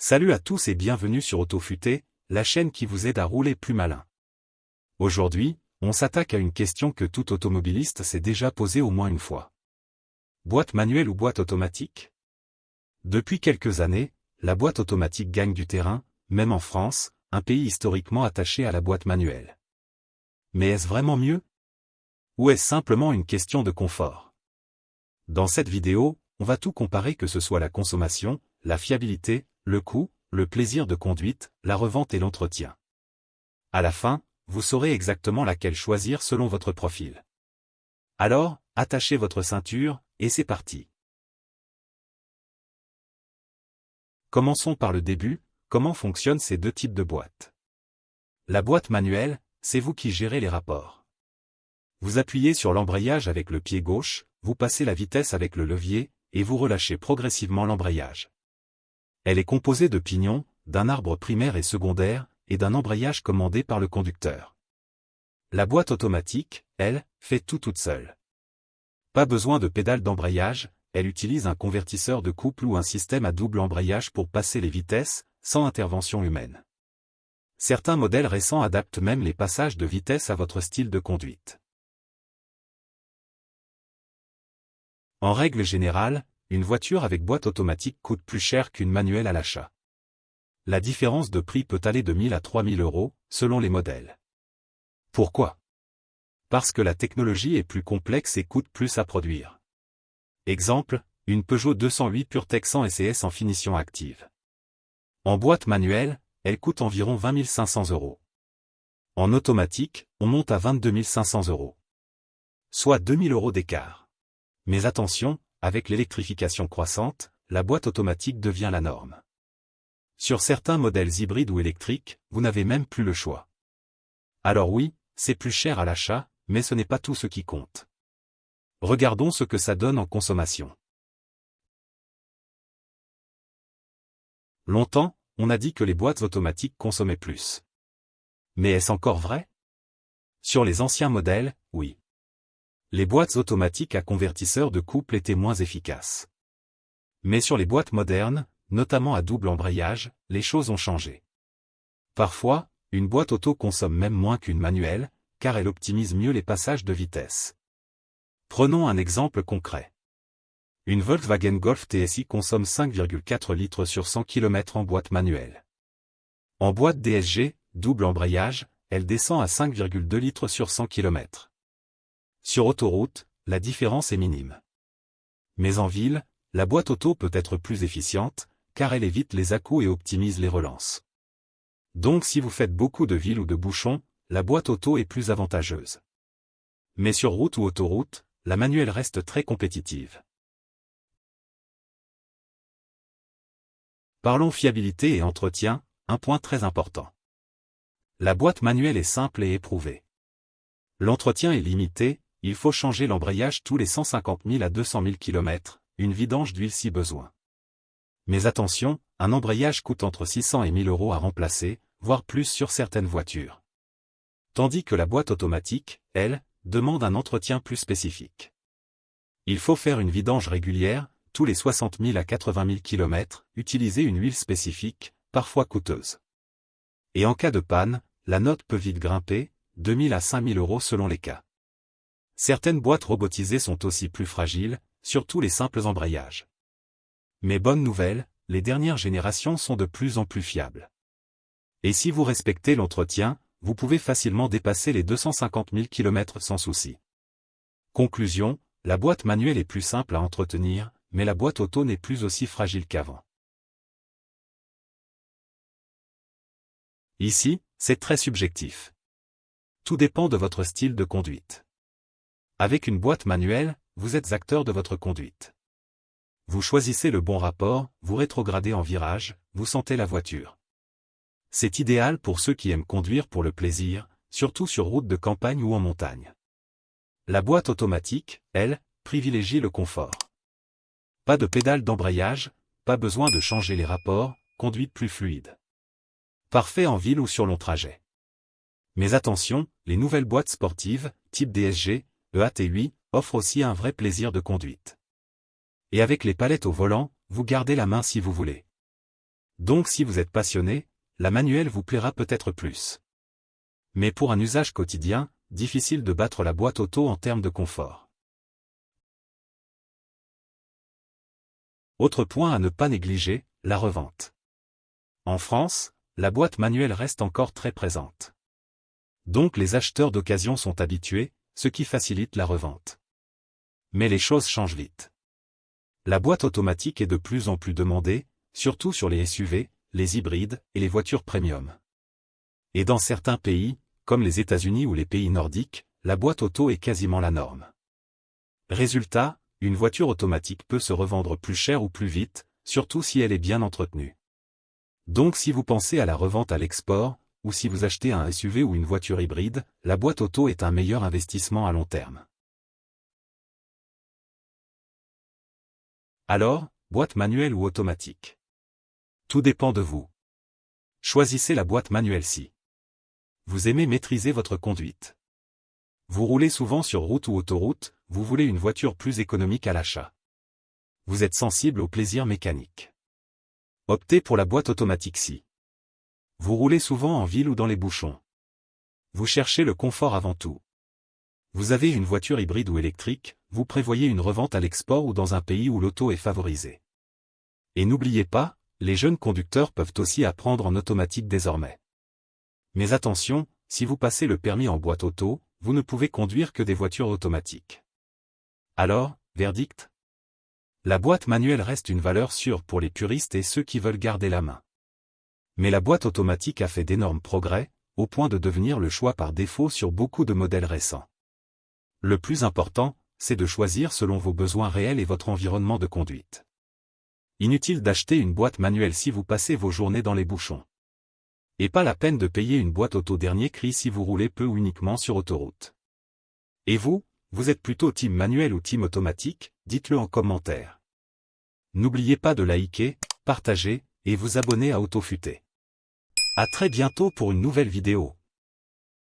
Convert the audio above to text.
Salut à tous et bienvenue sur AutoFuté, la chaîne qui vous aide à rouler plus malin. Aujourd'hui, on s'attaque à une question que tout automobiliste s'est déjà posée au moins une fois. Boîte manuelle ou boîte automatique? Depuis quelques années, la boîte automatique gagne du terrain, même en France, un pays historiquement attaché à la boîte manuelle. Mais est-ce vraiment mieux? Ou est-ce simplement une question de confort? Dans cette vidéo, on va tout comparer, que ce soit la consommation, la fiabilité, le coût, le plaisir de conduite, la revente et l'entretien. À la fin, vous saurez exactement laquelle choisir selon votre profil. Alors, attachez votre ceinture, et c'est parti. Commençons par le début, comment fonctionnent ces deux types de boîtes. La boîte manuelle, c'est vous qui gérez les rapports. Vous appuyez sur l'embrayage avec le pied gauche, vous passez la vitesse avec le levier, et vous relâchez progressivement l'embrayage. Elle est composée de pignons, d'un arbre primaire et secondaire, et d'un embrayage commandé par le conducteur. La boîte automatique, elle, fait tout toute seule. Pas besoin de pédale d'embrayage, elle utilise un convertisseur de couple ou un système à double embrayage pour passer les vitesses, sans intervention humaine. Certains modèles récents adaptent même les passages de vitesse à votre style de conduite. En règle générale, une voiture avec boîte automatique coûte plus cher qu'une manuelle à l'achat. La différence de prix peut aller de 1 000 à 3 000 euros, selon les modèles. Pourquoi? Parce que la technologie est plus complexe et coûte plus à produire. Exemple, une Peugeot 208 PureTech 100 SES en finition active. En boîte manuelle, elle coûte environ 20 500 euros. En automatique, on monte à 22 500 euros. Soit 2 000 euros d'écart. Mais attention, avec l'électrification croissante, la boîte automatique devient la norme. Sur certains modèles hybrides ou électriques, vous n'avez même plus le choix. Alors oui, c'est plus cher à l'achat, mais ce n'est pas tout ce qui compte. Regardons ce que ça donne en consommation. Longtemps, on a dit que les boîtes automatiques consommaient plus. Mais est-ce encore vrai? Sur les anciens modèles, oui. Les boîtes automatiques à convertisseur de couple étaient moins efficaces. Mais sur les boîtes modernes, notamment à double embrayage, les choses ont changé. Parfois, une boîte auto consomme même moins qu'une manuelle, car elle optimise mieux les passages de vitesse. Prenons un exemple concret. Une Volkswagen Golf TSI consomme 5,4 litres sur 100 km en boîte manuelle. En boîte DSG, double embrayage, elle descend à 5,2 litres sur 100 km. Sur autoroute, la différence est minime. Mais en ville, la boîte auto peut être plus efficiente, car elle évite les à-coups et optimise les relances. Donc si vous faites beaucoup de villes ou de bouchons, la boîte auto est plus avantageuse. Mais sur route ou autoroute, la manuelle reste très compétitive. Parlons fiabilité et entretien, un point très important. La boîte manuelle est simple et éprouvée. L'entretien est limité, il faut changer l'embrayage tous les 150 000 à 200 000 km, une vidange d'huile si besoin. Mais attention, un embrayage coûte entre 600 et 1 000 euros à remplacer, voire plus sur certaines voitures. Tandis que la boîte automatique, elle, demande un entretien plus spécifique. Il faut faire une vidange régulière, tous les 60 000 à 80 000 km, utiliser une huile spécifique, parfois coûteuse. Et en cas de panne, la note peut vite grimper, 2 000 à 5 000 euros selon les cas. Certaines boîtes robotisées sont aussi plus fragiles, surtout les simples embrayages. Mais bonne nouvelle, les dernières générations sont de plus en plus fiables. Et si vous respectez l'entretien, vous pouvez facilement dépasser les 250 000 km sans souci. Conclusion, la boîte manuelle est plus simple à entretenir, mais la boîte auto n'est plus aussi fragile qu'avant. Ici, c'est très subjectif. Tout dépend de votre style de conduite. Avec une boîte manuelle, vous êtes acteur de votre conduite. Vous choisissez le bon rapport, vous rétrogradez en virage, vous sentez la voiture. C'est idéal pour ceux qui aiment conduire pour le plaisir, surtout sur route de campagne ou en montagne. La boîte automatique, elle, privilégie le confort. Pas de pédale d'embrayage, pas besoin de changer les rapports, conduite plus fluide. Parfait en ville ou sur long trajet. Mais attention, les nouvelles boîtes sportives, type DSG, EAT8, offrent aussi un vrai plaisir de conduite. Et avec les palettes au volant, vous gardez la main si vous voulez. Donc si vous êtes passionné, la manuelle vous plaira peut-être plus. Mais pour un usage quotidien, difficile de battre la boîte auto en termes de confort. Autre point à ne pas négliger, la revente. En France, la boîte manuelle reste encore très présente. Donc les acheteurs d'occasion sont habitués, ce qui facilite la revente. Mais les choses changent vite. La boîte automatique est de plus en plus demandée, surtout sur les SUV, les hybrides et les voitures premium. Et dans certains pays, comme les États-Unis ou les pays nordiques, la boîte auto est quasiment la norme. Résultat, une voiture automatique peut se revendre plus cher ou plus vite, surtout si elle est bien entretenue. Donc si vous pensez à la revente à l'export, ou si vous achetez un SUV ou une voiture hybride, la boîte auto est un meilleur investissement à long terme. Alors, boîte manuelle ou automatique? Tout dépend de vous. Choisissez la boîte manuelle si vous aimez maîtriser votre conduite. Vous roulez souvent sur route ou autoroute, vous voulez une voiture plus économique à l'achat. Vous êtes sensible au plaisir mécanique. Optez pour la boîte automatique si vous roulez souvent en ville ou dans les bouchons. Vous cherchez le confort avant tout. Vous avez une voiture hybride ou électrique, vous prévoyez une revente à l'export ou dans un pays où l'auto est favorisée. Et n'oubliez pas, les jeunes conducteurs peuvent aussi apprendre en automatique désormais. Mais attention, si vous passez le permis en boîte auto, vous ne pouvez conduire que des voitures automatiques. Alors, verdict? La boîte manuelle reste une valeur sûre pour les puristes et ceux qui veulent garder la main. Mais la boîte automatique a fait d'énormes progrès, au point de devenir le choix par défaut sur beaucoup de modèles récents. Le plus important, c'est de choisir selon vos besoins réels et votre environnement de conduite. Inutile d'acheter une boîte manuelle si vous passez vos journées dans les bouchons. Et pas la peine de payer une boîte auto dernier cri si vous roulez peu ou uniquement sur autoroute. Et vous, vous êtes plutôt team manuel ou team automatique? Dites-le en commentaire. N'oubliez pas de liker, partager, et vous abonner à AutoFuté. À très bientôt pour une nouvelle vidéo.